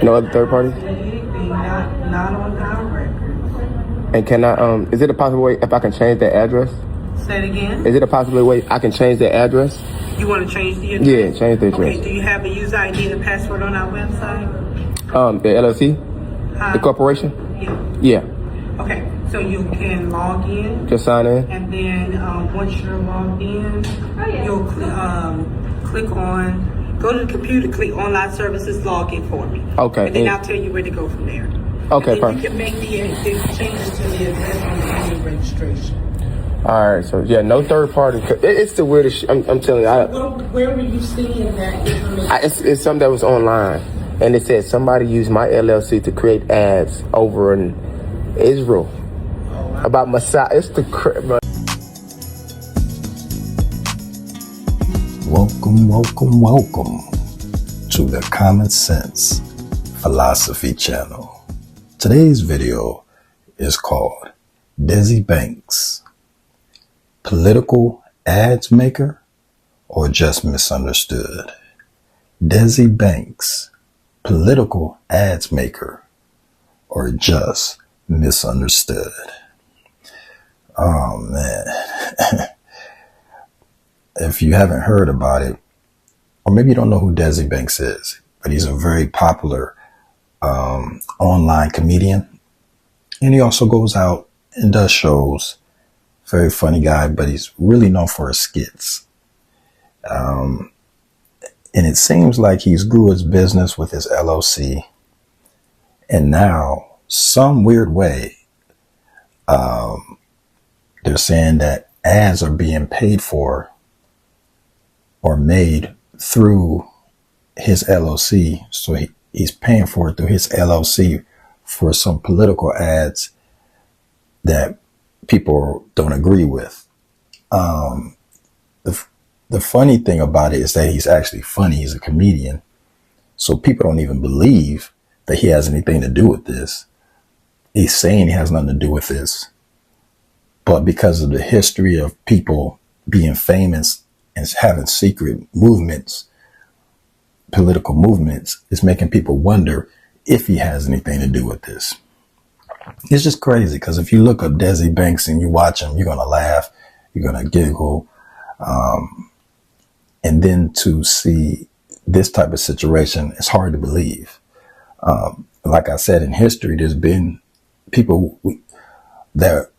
No other third party? Anything, not on our records. And can I, is it a possible way if I can change the address? Say it again? Is it a possible way I can change the address? You want to change the address? Yeah, change the address. Okay, do you have a user ID and a password on our website? The LLC? The corporation? Yeah. Yeah. Okay, so you can log in. Just sign in? And then once you're logged in, you'll click on, go to the computer, click online services, log in for me. Okay. And then I'll tell you where to go from there. Okay, and then perfect. you can make the changes to the address on the annual registration. All right, so yeah, no third party. It's the weirdest shit. I'm telling you. Where were you seeing that information? It's something that was online, and it said somebody used my LLC to create ads over in Israel about Messiah. It's the crap. Welcome to the Common Sense Philosophy Channel. Today's video is called Desi Banks, Political Ads Maker or Just Misunderstood? Desi Banks, Political Ads Maker or Just Misunderstood? Oh man. If you haven't heard about it, or maybe you don't know who Desi Banks is, but he's a very popular online comedian. And he also goes out and does shows. Very funny guy, but he's really known for his skits. And it seems like he's grew his business with his LLC. And now, some weird way, they're saying that ads are being paid for or made through his LLC. So he's paying for it through his LLC for some political ads that people don't agree with. The funny thing about it is that he's actually funny. He's a comedian. So people don't even believe that he has anything to do with this. He's saying he has nothing to do with this. But because of the history of people being famous and having secret movements, political movements, it's making people wonder if he has anything to do with this. It's just crazy because if you look up Desi Banks and you watch him, you're going to laugh, you're going to giggle. And then to see this type of situation, it's hard to believe. Like I said, in history, there's been people that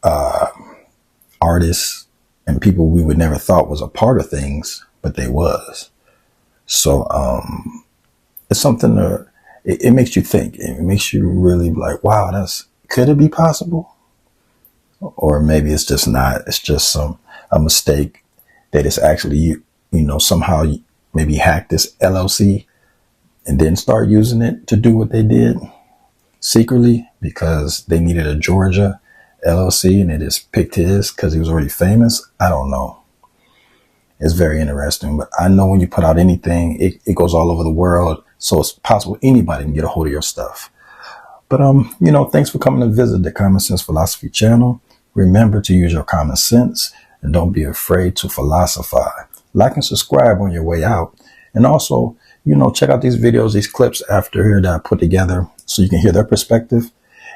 artists and people we would never thought was a part of things, but they was. So it's something that it makes you think. It makes you really like, wow, could it be possible? Or maybe it's just not. It's just a mistake that it's actually, somehow maybe hacked this LLC and then start using it to do what they did secretly because they needed a Georgia LLC and they just picked his because he was already famous. I don't know. It's very interesting, but I know when you put out anything, it goes all over the world. So it's possible anybody can get a hold of your stuff. But, thanks for coming to visit the Common Sense Philosophy Channel. Remember to use your common sense and don't be afraid to philosophize. Like and subscribe on your way out. And also, check out these videos, these clips after here that I put together so you can hear their perspective.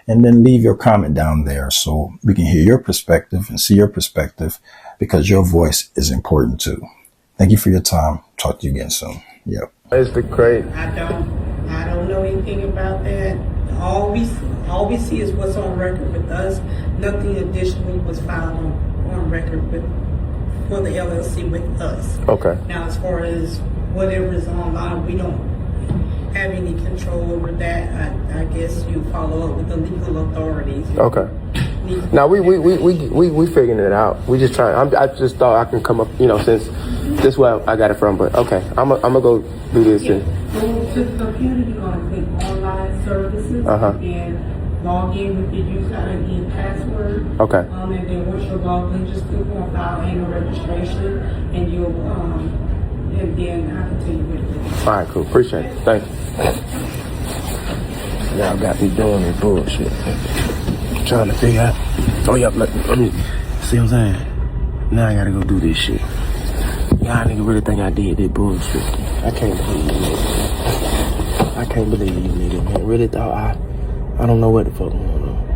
And then leave your comment down there so we can hear your perspective and see your perspective because your voice is important too. Thank you for your time. Talk to you again soon. Yep. It's the great. I don't know anything about that. All we see is what's on record with us. Nothing additionally was filed on record for the LLC with us. Okay. Now, as far as whatever is online, we don't have any control over that. I guess you follow up with the legal authorities. Okay. Now we figuring it out. We just trying. I just thought I can come up, since this is where I got it from. But okay, I'm gonna go do this. Yeah. Go to the computer. You're gonna click online services and log in with your user ID and password. Okay. And then once you're logged in, just click on file annual registration, and you'll and then I can tell you what it is. All right, cool. Appreciate it. Thank you. Y'all got me doing this bullshit. Trying to figure out. Oh, yeah, let me see what I'm saying. Now I gotta go do this shit. Y'all nigga really think I did this bullshit. I can't believe it. I can't believe you, nigga, man. Really thought I don't know what the fuck going on.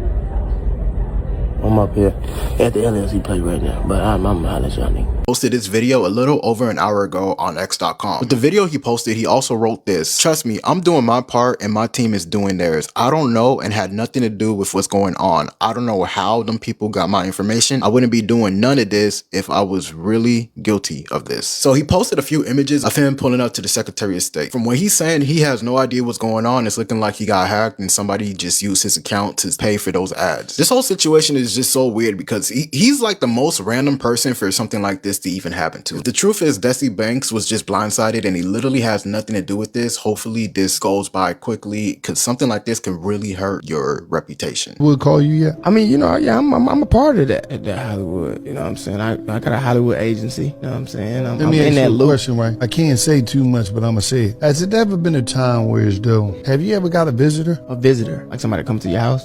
I'm up here at the LLC play right now, but I'm hollering at y'all niggas. Posted this video a little over an hour ago on x.com. With the video he posted, he also wrote this: trust me, I'm doing my part and my team is doing theirs. I don't know and had nothing to do with what's going on. I don't know how them people got my information. I wouldn't be doing none of this if I was really guilty of this. So he posted a few images of him pulling up to the Secretary of State. From what he's saying, he has no idea what's going on. It's looking like he got hacked and somebody just used his account to pay for those ads. This whole situation is just so weird because he's like the most random person for something like this to even happen to. The truth is, Desi Banks was just blindsided and he literally has nothing to do with this. Hopefully this goes by quickly because something like this can really hurt your reputation. Would call you yet? I mean, yeah, I'm a part of that Hollywood. You know what I'm saying? I got a Hollywood agency. You know what I'm saying? Let me ask you a question, right? I can't say too much, but I'm gonna say it. Has it ever been a time where as though, have you ever got a visitor? A visitor? Like somebody come to your house?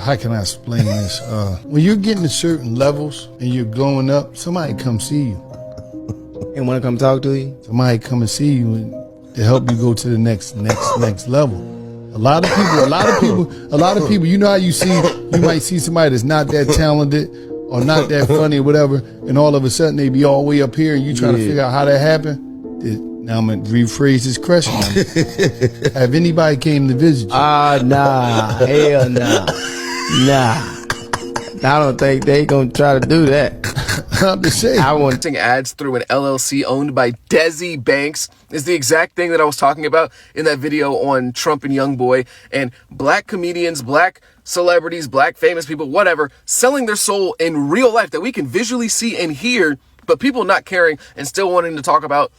How can I explain this? When you're getting to certain levels and you're going up, somebody come see you. And want to come talk to you? Somebody come and see you to help you go to the next level. A lot of people, you know how you might see somebody that's not that talented or not that funny or whatever, and all of a sudden they be all the way up here and you trying to figure out how that happened. Now I'm going to rephrase this question. Have anybody came to visit you? Nah. Hell nah. Nah. I don't think they gonna try to do that. I'm just saying. I want ads through an LLC owned by Desi Banks is the exact thing that I was talking about in that video on Trump and Youngboy, and black comedians, black celebrities, black famous people, whatever, selling their soul in real life that we can visually see and hear, but people not caring and still wanting to talk about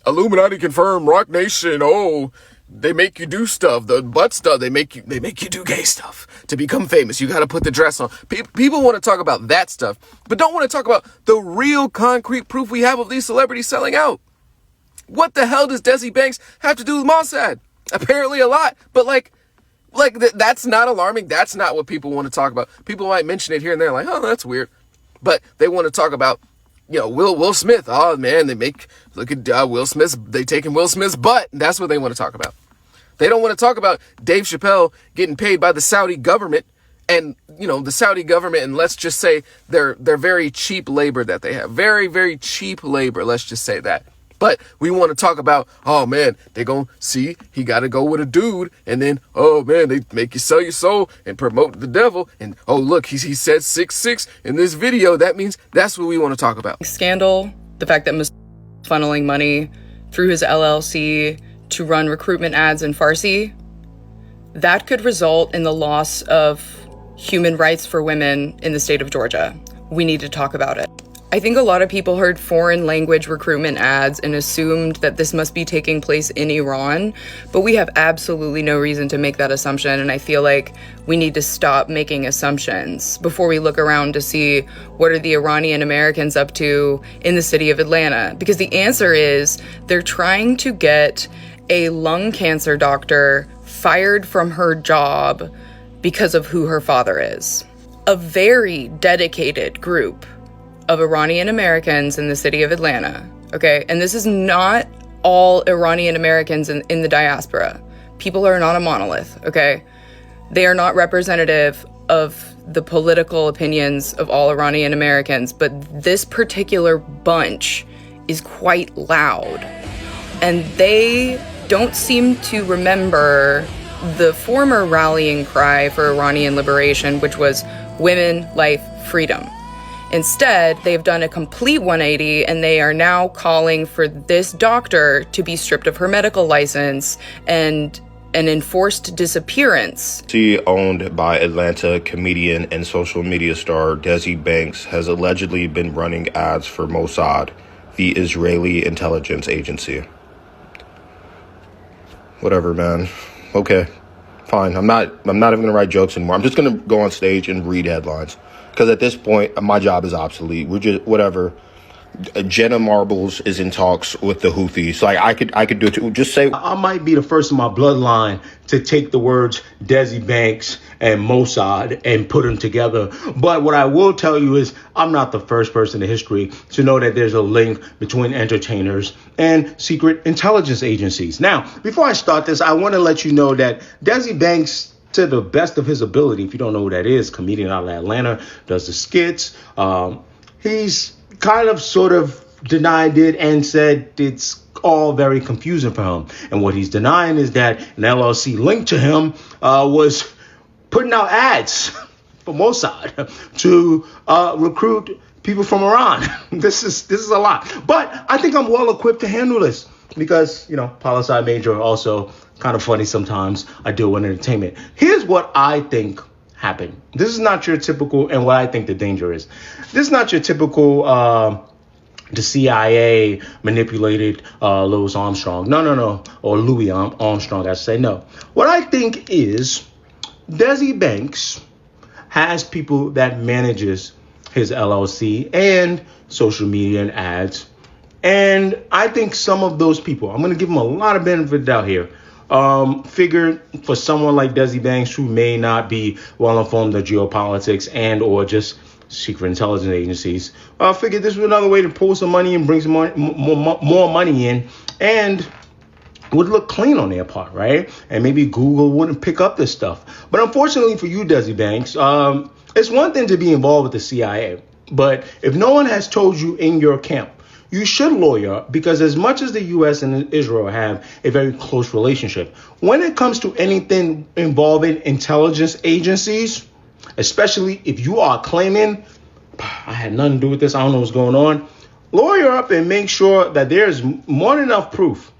Illuminati confirmed, Rock Nation, oh, they make you do stuff, the butt stuff, they make you do gay stuff to become famous. You got to put the dress on. People want to talk about that stuff, but don't want to talk about the real concrete proof we have of these celebrities selling out. What the hell does Desi Banks have to do with Mossad? Apparently a lot, but that's not alarming. That's not what people want to talk about. People might mention it here and there, like, oh, that's weird, but they want to talk about, you know, Will Smith. Oh man, look at Will Smith. They taking Will Smith's butt. That's what they want to talk about. They don't want to talk about Dave Chappelle getting paid by the Saudi government, and you know the Saudi government, and let's just say their very cheap labor that they have, very very cheap labor. Let's just say that. But we want to talk about, oh man, they gonna see he got to go with a dude, and then oh man, they make you sell your soul and promote the devil, and oh look, he said 6'6" in this video. That means that's what we want to talk about. Scandal, the fact that funneling money through his LLC to run recruitment ads in Farsi, that could result in the loss of human rights for women in the state of Georgia. We need to talk about it. I think a lot of people heard foreign language recruitment ads and assumed that this must be taking place in Iran, but we have absolutely no reason to make that assumption, and I feel like we need to stop making assumptions before we look around to see what are the Iranian Americans up to in the city of Atlanta, because the answer is they're trying to get a lung cancer doctor fired from her job because of who her father is. A very dedicated group of Iranian Americans in the city of Atlanta, okay? And this is not all Iranian Americans in the diaspora. People are not a monolith, okay? They are not representative of the political opinions of all Iranian Americans, but this particular bunch is quite loud. And they don't seem to remember the former rallying cry for Iranian liberation, which was women, life, freedom. Instead, they've done a complete 180, and they are now calling for this doctor to be stripped of her medical license and an enforced disappearance. She, owned by Atlanta comedian and social media star Desi Banks, has allegedly been running ads for Mossad, the Israeli intelligence agency. Whatever, man. Okay, fine. I'm not even gonna write jokes anymore. I'm just gonna go on stage and read headlines. Because at this point, my job is obsolete. We're just, whatever. Jenna Marbles is in talks with the Houthis. Like I could do it too. Just say I might be the first in my bloodline to take the words Desi Banks and Mossad and put them together. But what I will tell you is I'm not the first person in history to know that there's a link between entertainers and secret intelligence agencies. Now, before I start this, I want to let you know that Desi Banks, to the best of his ability, if you don't know who that is, comedian out of Atlanta, does the skits. He's kind of sort of denied it and said it's all very confusing for him. And what he's denying is that an LLC linked to him was putting out ads for Mossad to recruit people from Iran. This is a lot. But I think I'm well equipped to handle this because, you know, poli-sci major, also kind of funny sometimes. I deal with entertainment. Here's what I think happened. This is not your typical, and what I think the danger is. This is not your typical, the CIA manipulated Louis Armstrong. No. Or Louis Armstrong, I say no. What I think is Desi Banks has people that manages his LLC and social media and ads. And I think some of those people, I'm going to give them a lot of benefit of doubt here, figured for someone like Desi Banks, who may not be well informed of geopolitics and or just secret intelligence agencies, figured this was another way to pull some money and bring some more money in, and would look clean on their part, right? And maybe Google wouldn't pick up this stuff. But unfortunately for you, Desi Banks, it's one thing to be involved with the CIA, but if no one has told you in your camp, you should lawyer, because as much as the U.S. and Israel have a very close relationship, when it comes to anything involving intelligence agencies, especially if you are claiming, I had nothing to do with this, I don't know what's going on, lawyer up and make sure that there's more than enough proof